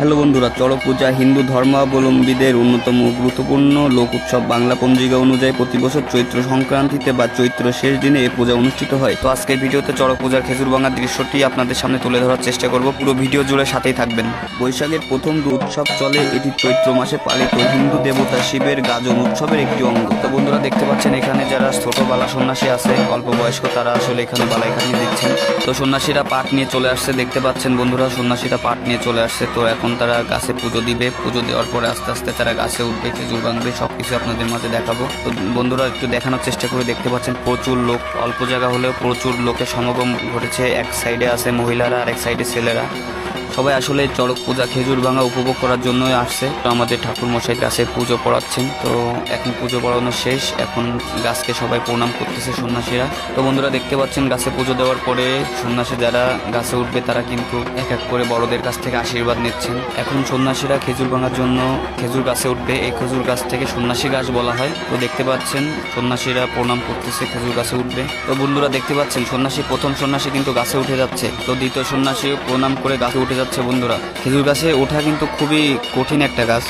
Hello বন্ধুরা, চড়ক পূজা হিন্দু ধর্মাবলম্বীদের অন্যতম গুরুত্বপূর্ণ লোক উৎসব। বাংলা পঞ্জিকা অনুযায়ী প্রতি বছর চৈত্র সংক্রান্তিতে বা চৈত্র শেষ দিনে এই পূজা অনুষ্ঠিত হয়। তো আজকের ভিডিওতে চড়ক পূজার খেজুর ভাঙার দৃশ্যটি আপনাদের সামনে তুলে ধরার চেষ্টা করব। পুরো ভিডিও জুড়ে সাথেই থাকবেন। বৈশাখের প্রথম উৎসব চলে, এটি চৈত্র মাসে পালিত হিন্দু দেবতা শিবের গাজন উৎসবের একটি অঙ্গ। তো বন্ধুরা দেখতে পাচ্ছেন এখানে যারা ছোট বালা সন্ন্যাসী আছে, অল্প বয়স্ক, তারা আসলে এখানে বালাই খাটিয়ে দিচ্ছেন। তো সন্ন্যাসীরা পাট নিয়ে চলে আসছে, দেখতে পাচ্ছেন বন্ধুরা সন্ন্যাসীরা পাট নিয়ে চলে আসছে। তো এখন তারা গাছে পুজো দিবে, পুজো দেওয়ার পরে আস্তে আস্তে তারা গাছে উঠবে, খেজুর ভাঙবে, সবকিছু আপনাদের মাঝে দেখাবো। তো বন্ধুরা একটু দেখানোর চেষ্টা করে, দেখতে পাচ্ছেন প্রচুর লোক, অল্প জায়গা হলেও প্রচুর লোকের সমাগম ঘটেছে। এক সাইডে আছে মহিলারা আর এক সাইডে ছেলেরা। সবাই আসলে চড়ক পূজা খেজুর ভাঙা উপভোগ করার জন্যই আসছে। তো আমাদের ঠাকুর মশাই গাছে পুজো পড়াচ্ছেন। তো এখন পুজো পড়ানো শেষ, এখন গাছকে সবাই প্রণাম করতেছে সন্ন্যাসীরা। তো বন্ধুরা দেখতে পাচ্ছেন গাছে পুজো দেওয়ার পরে সন্ন্যাসী যারা গাছে উঠবে তারা কিন্তু এক এক করে বড়দের কাছ থেকে আশীর্বাদ নিচ্ছেন। এখন সন্ন্যাসীরা খেজুর ভাঙার জন্য খেজুর গাছে উঠবে। এই খেজুর গাছ থেকে সন্ন্যাসী গাছ বলা হয়। তো দেখতে পাচ্ছেন সন্ন্যাসীরা প্রণাম করতেছে, খেজুর গাছে উঠবে। তো বন্ধুরা দেখতে পাচ্ছেন প্রথম সন্ন্যাসী কিন্তু গাছে উঠে যাচ্ছে। তো দ্বিতীয় সন্ন্যাসী প্রণাম করে গাছে উঠে যাচ্ছে। বন্ধুরা খেজুর গাছে ওঠা কিন্তু খুবই কঠিন একটা গাছ,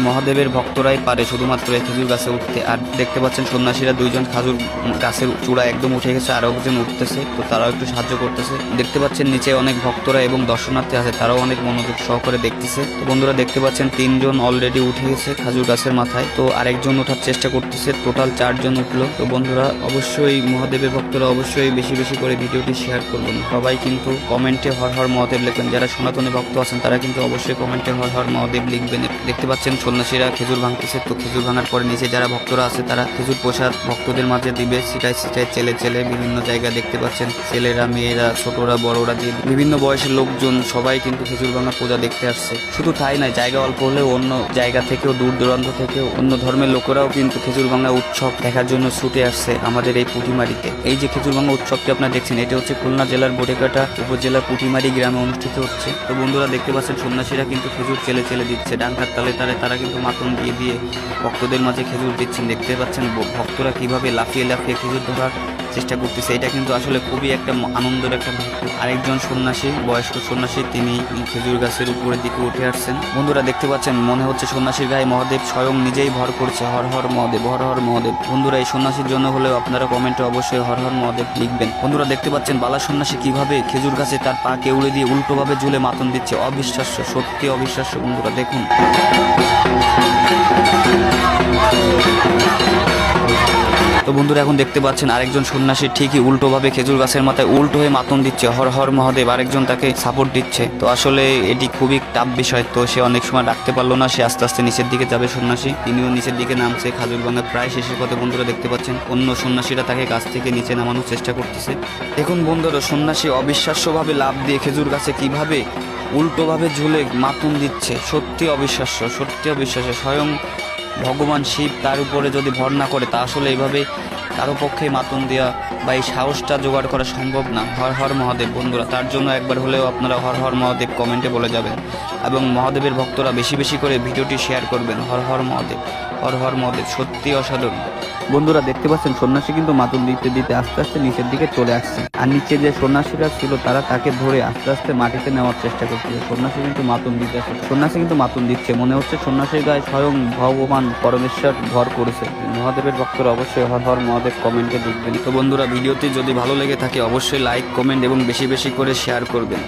মহাদেবের ভক্তরাই পারে শুধুমাত্র এই খেজুর গাছে উঠতে। আর দেখতে পাচ্ছেন সন্ন্যাসীরা দুইজন খেজুর গাছের চূড়া একদম উঠে গেছে, আরো একজন উঠতেছে। তো তারাও একটু সাহায্য করতেছে। দেখতে পাচ্ছেন নিচে অনেক ভক্তরা এবং দর্শনার্থী আছে, তারাও অনেক মনোযোগ সহকারে দেখতেছে। তো বন্ধুরা দেখতে পাচ্ছেন 3 জন অলরেডি উঠে গেছে খেজুর গাছের মাথায়। তো আরেকজন ওঠার চেষ্টা করতেছে, টোটাল 4 জন উঠলো। তো বন্ধুরা অবশ্যই মহাদেবের ভক্তরা অবশ্যই বেশি বেশি করে ভিডিওটি শেয়ার করবেন। সবাই কিন্তু কমেন্টে হর হর মহাদেব লিখবেন। যারা সনাতনী ভক্ত আছেন তারা কিন্তু অবশ্যই কমেন্টে হর হর মহাদেব লিখবেন। দেখতে পাচ্ছেন সন্ন্যাসীরা খেজুর ভাঙতেছে। তো খেজুর ভাঙার পরে নিচে যারা ভক্তরা আছে তারা খেজুর প্রসাদ ভক্তদের মাঝে দিবে, ছিটায় ছিটায় চেলে চেলে বিভিন্ন জায়গায়। দেখতে পাচ্ছেন ছেলেরা, মেয়েরা, ছোটরা, বড়রা দিয়ে বিভিন্ন বয়সের লোকজন সবাই কিন্তু খেজুর ভাঙা পূজা দেখতে আসছে। শুধু তাই নয়, জায়গা অল্প হলেও অন্য জায়গা থেকেও, দূর দূরান্ত থেকেও অন্য ধর্মের লোকেরাও কিন্তু খেজুর ভাঙা উৎসব দেখার জন্য ছুটে আসছে আমাদের এই পুঁটিমারিতে। এই যে খেজুর ভাঙা উৎসবটি আপনারা দেখছেন, এটি হচ্ছে খুলনা জেলার বটিকাটা উপজেলার পুঁটিমারি গ্রামে অনুষ্ঠিত হচ্ছে। তো বন্ধুরা দেখতে পাচ্ছেন সন্ন্যাসীরা কিন্তু খেজুর চেলে চেলে দিচ্ছে, ডাঙ্গার তালে তালে তারা কিন্তু মাতন দিয়ে দিয়ে ভক্তদের মাঝে খেজুর দিচ্ছেন। দেখতে পাচ্ছেন ভক্তরা কিভাবে লাফিয়ে লাফিয়ে খেজুর ধরার চেষ্টা করতেছে। এটা কিন্তু আসলে খুবই একটা আনন্দের একটা মুহূর্ত। আরেকজন সন্ন্যাসী, বয়স্ক সন্ন্যাসী, তিনি খেজুর গাছের উপরের দিকে উঠে আসছেন। বন্ধুরা দেখতে পাচ্ছেন মনে হচ্ছে সন্ন্যাসীর গায়ে মহাদেব স্বয়ং নিজেই ভর করছে। হর হর মহাদেব, হর হর মহাদেব। বন্ধুরা এই সন্ন্যাসীর জন্য হলেও আপনারা কমেন্টে অবশ্যই হর হর মহাদেব লিখবেন। বন্ধুরা দেখতে পাচ্ছেন বালা সন্ন্যাসী কিভাবে খেজুর গাছে তার পা কেউড়ে দিয়ে উল্টোভাবে ঝুলে মাতন দিচ্ছে। অবিশ্বাস্য, সত্যি অবিশ্বাস্য। বন্ধুরা দেখুন। তো বন্ধুরা এখন দেখতে পাচ্ছেন আরেকজন সন্ন্যাসী ঠিকই উল্টোভাবে খেজুর গাছের মাথায় উল্টো হয়ে মাতন দিচ্ছে, হর হর মহাদেব। আরেকজন তাকে সাপোর্ট দিচ্ছে। তো আসলে এটি খুবই টাফ বিষয়। তো সে অনেক সময় ডাকতে পারলো না, সে আস্তে আস্তে নিচের দিকে যাবে সন্ন্যাসী। তিনিও নিচের দিকে নামছে, খেজুর ভাঙা প্রায় শেষের পথে। বন্ধুরা দেখতে পাচ্ছেন অন্য সন্ন্যাসীরা তাকে গাছ থেকে নিচে নামানোর চেষ্টা করতেছে। দেখুন বন্ধুরা, সন্ন্যাসী অবিশ্বাস্যভাবে লাফ দিয়ে খেজুর গাছে কিভাবে উল্টোভাবে ঝুলে মাতন দিচ্ছে। সত্যি অবিশ্বাস্য, সত্যি অবিশ্বাস্য। স্বয়ং ভগবান শিব তার উপরে যদি ভর না করে, তা আসলে এইভাবে কারো পক্ষে মাতন দেওয়া বা এই সাহসটা জোগাড় করা সম্ভব না। হর হর মহাদেব। বন্ধুরা তার জন্য একবার হলেও আপনারা হর হর মহাদেব কমেন্টে বলে যাবেন এবং মহাদেবের ভক্তরা বেশি বেশি করে ভিডিওটি শেয়ার করবেন। হর হর মহাদেব, হর হর মহাদেব। সত্যি অসাধারণ। বন্ধুরা দেখতে পাচ্ছেন সন্ন্যাসী কিন্তু মাতন দিতে দিতে আস্তে আস্তে নিচের দিকে চলে আসছে। আর নিচে যে সন্ন্যাসীরা ছিল তারা তাকে ধরে আস্তে আস্তে মাটিতে নেওয়ার চেষ্টা করছে। সন্ন্যাসী কিন্তু মাতন দিতে আসছে, সন্ন্যাসী কিন্তু মাতন দিচ্ছে। মনে হচ্ছে সন্ন্যাসীর গায়ে স্বয়ং ভগবান পরমেশ্বর ভর করেছে। মহাদেবের ভক্তরা অবশ্যই হর হর মহাদেব কমেন্টে লিখবেন। তো বন্ধুরা ভিডিওটি যদি ভালো লেগে থাকে অবশ্যই লাইক, কমেন্ট এবং বেশি বেশি করে শেয়ার করবেন।